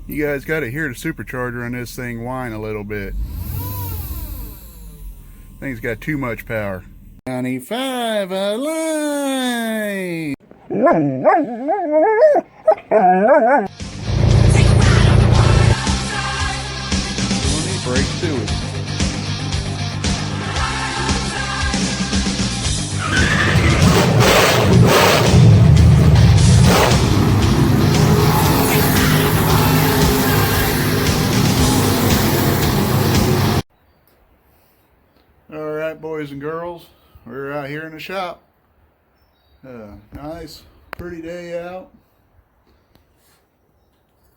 You guys got to hear the supercharger on this thing whine a little bit. Thing's got too much power. 95 alive! Break through it. Alright, boys and girls, we're out here in the shop. Nice, pretty day out.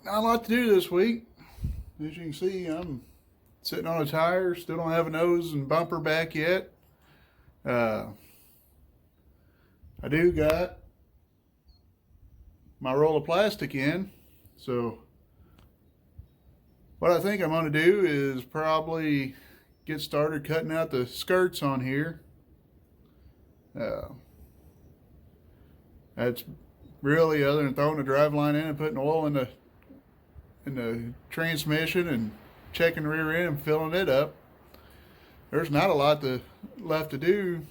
Not a lot to do this week. As you can see, I'm sitting on a tire, still don't have a nose and bumper back yet. I do got my roll of plastic in, so what I think I'm going to do is probably get started cutting out the skirts on here. That's really, other than throwing the drive line in and putting oil in the transmission and checking the rear end and filling it up, there's not a lot left to do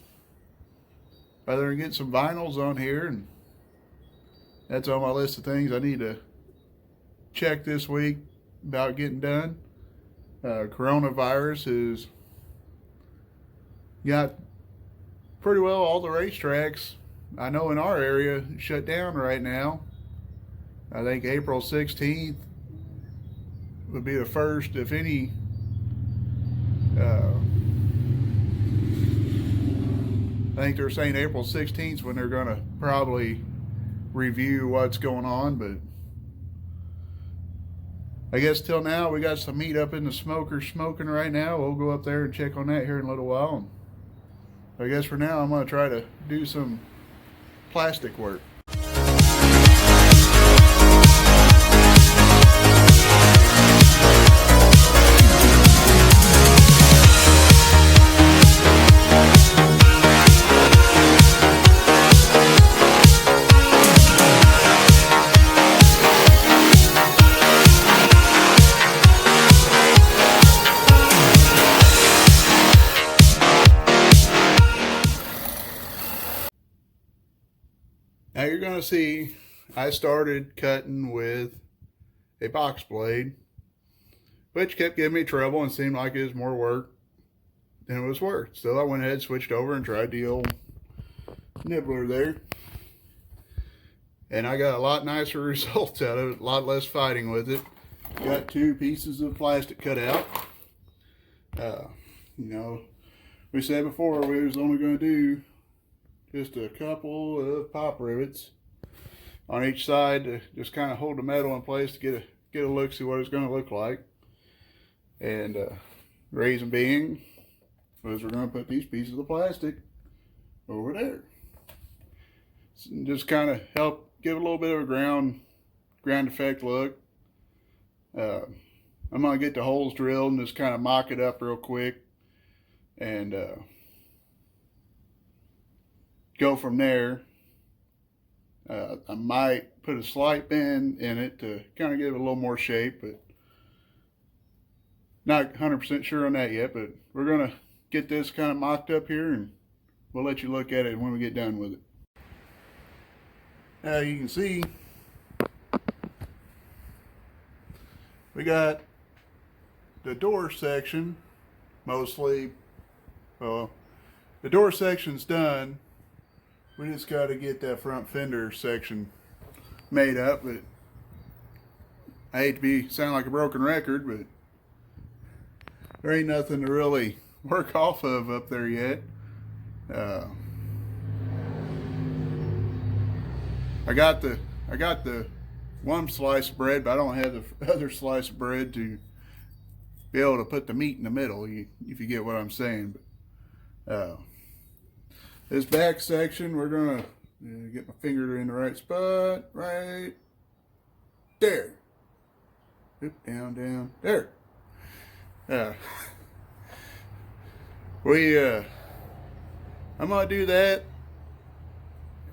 other than get some vinyls on here, and that's on my list of things I need to check this week about getting done. Coronavirus has got pretty well all the racetracks I know in our area shut down right now. I think April 16th would be the first, if any, I think they're saying April 16th when they're going to probably review what's going on, but I guess till now we got some meat up in the smoker smoking right now. We'll go up there and check on that here in a little while. I guess for now I'm going to try to do some plastic work. Now you're going to see I started cutting with a box blade, which kept giving me trouble and seemed like it was more work than it was worth. So I went ahead, switched over, and tried the old nibbler there. And I got a lot nicer results out of it, a lot less fighting with it. Got 2 pieces of plastic cut out. You know, we said before we was only going to do just a couple of pop rivets on each side to just kind of hold the metal in place to get a look, see what it's going to look like. And reason being was we're going to put these pieces of plastic over there, just kind of help give a little bit of a ground effect look. I'm going to get the holes drilled and just kind of mock it up real quick and go from there. I might put a slight bend in it to kind of give it a little more shape, but not 100% sure on that yet. But we're going to get this kind of mocked up here, and we'll let you look at it when we get done with it. Now you can see we got the door section mostly, well, the door section's done. We just got to get that front fender section made up, but I hate to sound like a broken record, but there ain't nothing to really work off of up there yet. I got the one slice of bread, but I don't have the other slice of bread to be able to put the meat in the middle, if you get what I'm saying. But this back section, we're gonna get my finger in the right spot, right there. Oop, down, there. I'm gonna do that,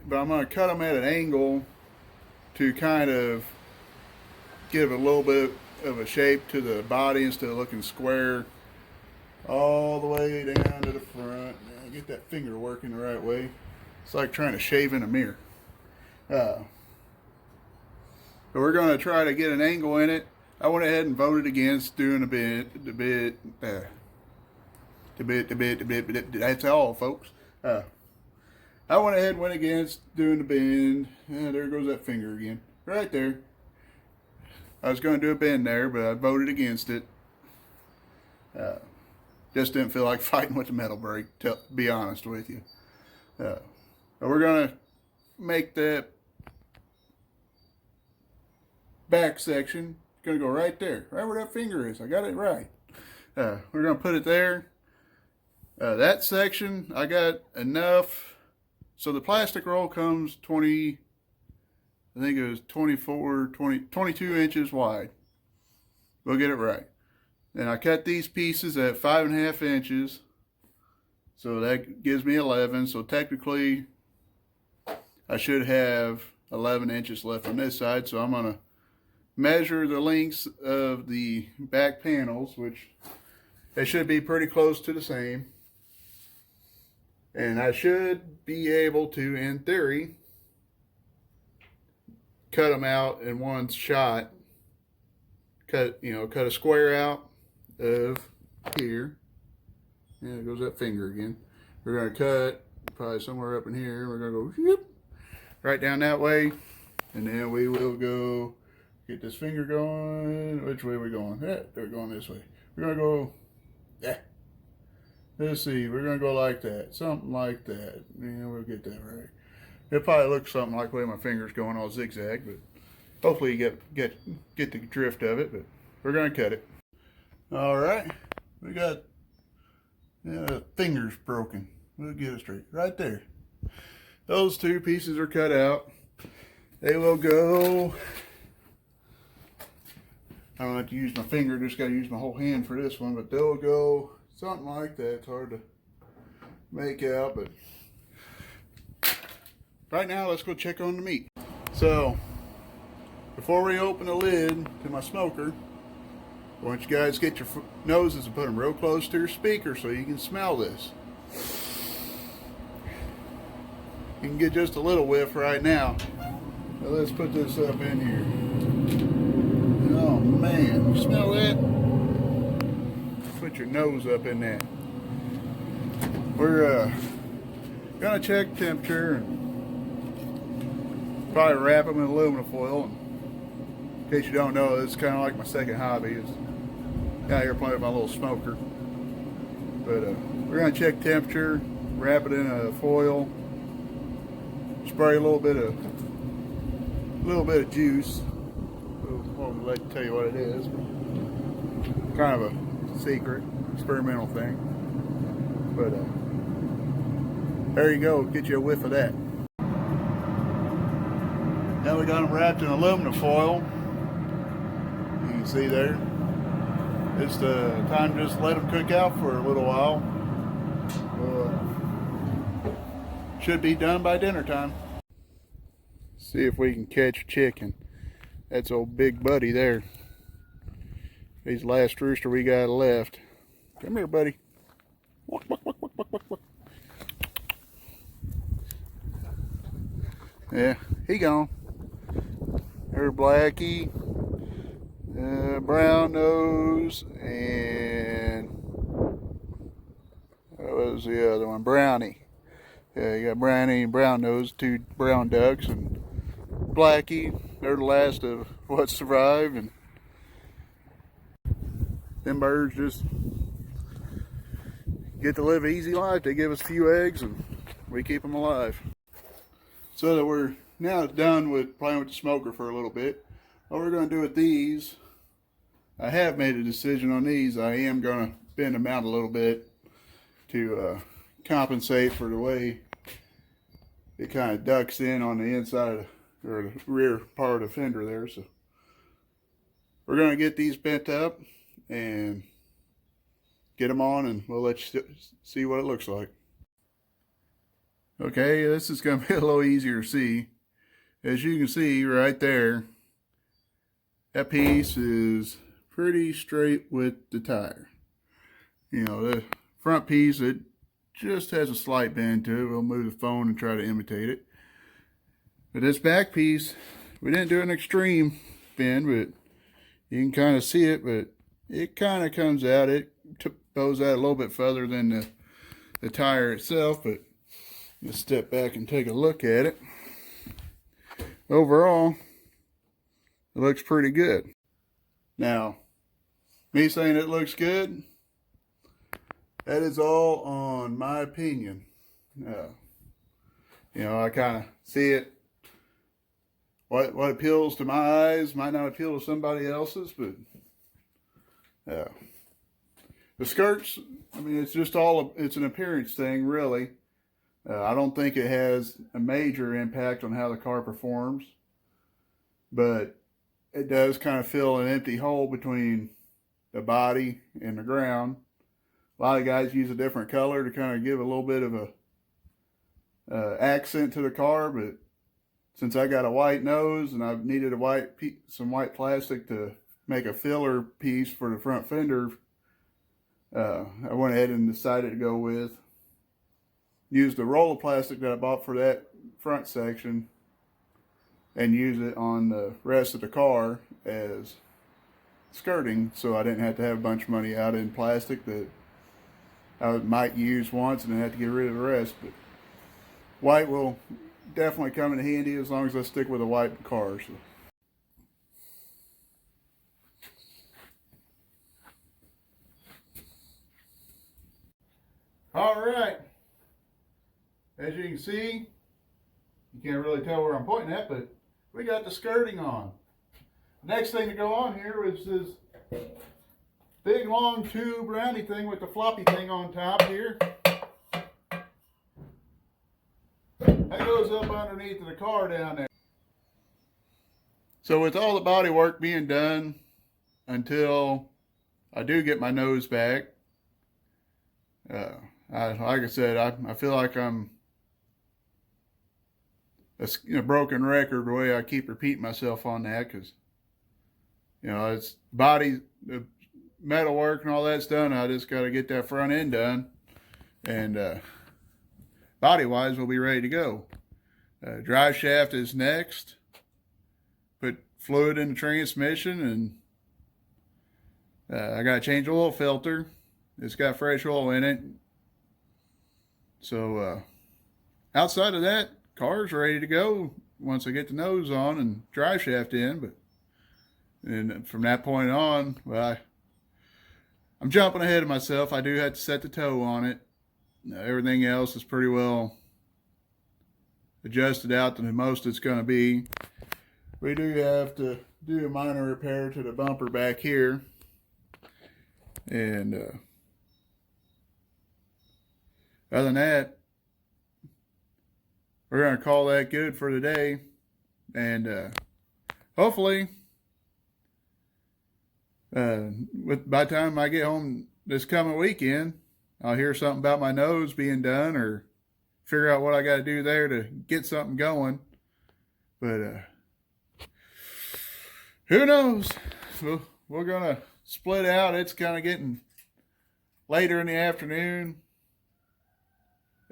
but I'm gonna cut them at an angle to kind of give a little bit of a shape to the body instead of looking square all the way down to the front. Get that finger working the right way. It's like trying to shave in a mirror. But we're going to try to get an angle in it. I went ahead and voted against doing the bit. That's all, folks. I went ahead and went against doing the bend. There goes that finger again. Right there. I was going to do a bend there, but I voted against it. Just didn't feel like fighting with the metal brake, to be honest with you. But we're going to make that back section. It's going to go right there, right where that finger is. I got it right. We're going to put it there. That section, I got enough. So the plastic roll comes 20, I think it was 22 inches wide. We'll get it right. Then I cut these pieces at 5.5 inches. So that gives me 11. So technically, I should have 11 inches left on this side. So I'm going to measure the lengths of the back panels, which they should be pretty close to the same. And I should be able to, in theory, cut them out in one shot. Cut a square out of here. Yeah, there goes that finger again. We're going to cut probably somewhere up in here. We're going to go whoop, right down that way. And then we will go get this finger going. Which way are we going? Yeah, they're going this way. We're going to go, yeah. Let's see, we're going to go like that. Something like that. Yeah, we'll get that right. It'll probably look something like the way my finger's going all zigzag, but hopefully you get the drift of it, but we're going to cut it. All right, we got fingers broken. We'll get it straight. Right there. Those two pieces are cut out. They will go, I don't have to use my finger, just got to use my whole hand for this one, but they'll go something like that. It's hard to make out, but right now let's go check on the meat. So before we open the lid to my smoker, I want you guys to get your noses and put them real close to your speaker so you can smell this. You can get just a little whiff right now. So let's put this up in here. Oh man, you smell that? Put your nose up in that. We're gonna check temperature and probably wrap them in aluminum foil. In case you don't know, it's kind of like my second hobby is out here playing with my little smoker. But we're gonna check temperature, wrap it in a foil, spray a little bit of juice. Won't let you tell you what it is. Kind of a secret experimental thing, but there you go, get you a whiff of that. Now we got them wrapped in aluminum foil. You can see there, it's the time to just let them cook out for a little while. Should be done by dinner time. See if we can catch chicken. That's old Big Buddy there. He's the last rooster we got left. Come here, buddy. Walk, walk, walk, walk, walk, walk, walk. Yeah, he gone. There's Blackie, brown nose, and what was the other one? Brownie. Yeah, you got Brownie and brown nose, two brown ducks, and Blackie. They're the last of what survived, and them birds just get to live an easy life. They give us a few eggs and we keep them alive. So that we're now done with playing with the smoker for a little bit. What we're going to do with these, I have made a decision on these. I am going to bend them out a little bit to compensate for the way it kind of ducks in on the inside of or the rear part of the fender there. So we're going to get these bent up and get them on, and we'll let you see what it looks like. Okay, this is going to be a little easier to see. As you can see right there, that piece is pretty straight with the tire. You know, the front piece, it just has a slight bend to it. We'll move the phone and try to imitate it. But this back piece, we didn't do an extreme bend, but you can kind of see it, but it kind of comes out. It goes out a little bit further than the tire itself, but let's step back and take a look at it. Overall, it looks pretty good. Now, me saying it looks good, that is all on my opinion. You know, I kind of see it. What appeals to my eyes might not appeal to somebody else's, but the skirts, I mean, it's just it's an appearance thing, really. I don't think it has a major impact on how the car performs, but it does kind of fill an empty hole between the body and the ground. A lot of guys use a different color to kind of give a little bit of a accent to the car, but since I got a white nose and I've needed some white plastic to make a filler piece for the front fender, I went ahead and decided to go with use the roll of plastic that I bought for that front section and use it on the rest of the car as skirting, so I didn't have to have a bunch of money out in plastic that I might use once and then have to get rid of the rest. But white will definitely come in handy as long as I stick with a white car. So. All right. As you can see, you can't really tell where I'm pointing at, but we got the skirting on. Next thing to go on here is this big long tube roundy thing with the floppy thing on top here. That goes up underneath the car down there. So with all the body work being done until I do get my nose back, like I said, I feel like I'm a broken record the way I keep repeating myself on that, because you know, it's body, the metal work and all that's done. I just got to get that front end done, and body wise we'll be ready to go. Drive shaft is next. Put fluid in the transmission, and I got to change the oil filter. It's got fresh oil in it. So outside of that, car's ready to go once I get the nose on and drive shaft in. And from that point on, well, I'm jumping ahead of myself. I do have to set the toe on it. Everything else is pretty well adjusted out to the most it's going to be. We do have to do a minor repair to the bumper back here. And other than that, we're going to call that good for today. And hopefully, by the time I get home this coming weekend, I'll hear something about my nose being done or figure out what I got to do there to get something going. But who knows? We're going to split out. It's kind of getting later in the afternoon.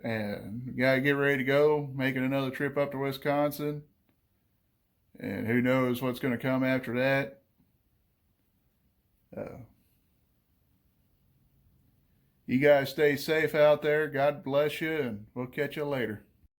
And we got to get ready to go, making another trip up to Wisconsin. And who knows what's going to come after that. You guys stay safe out there. God bless you, and we'll catch you later.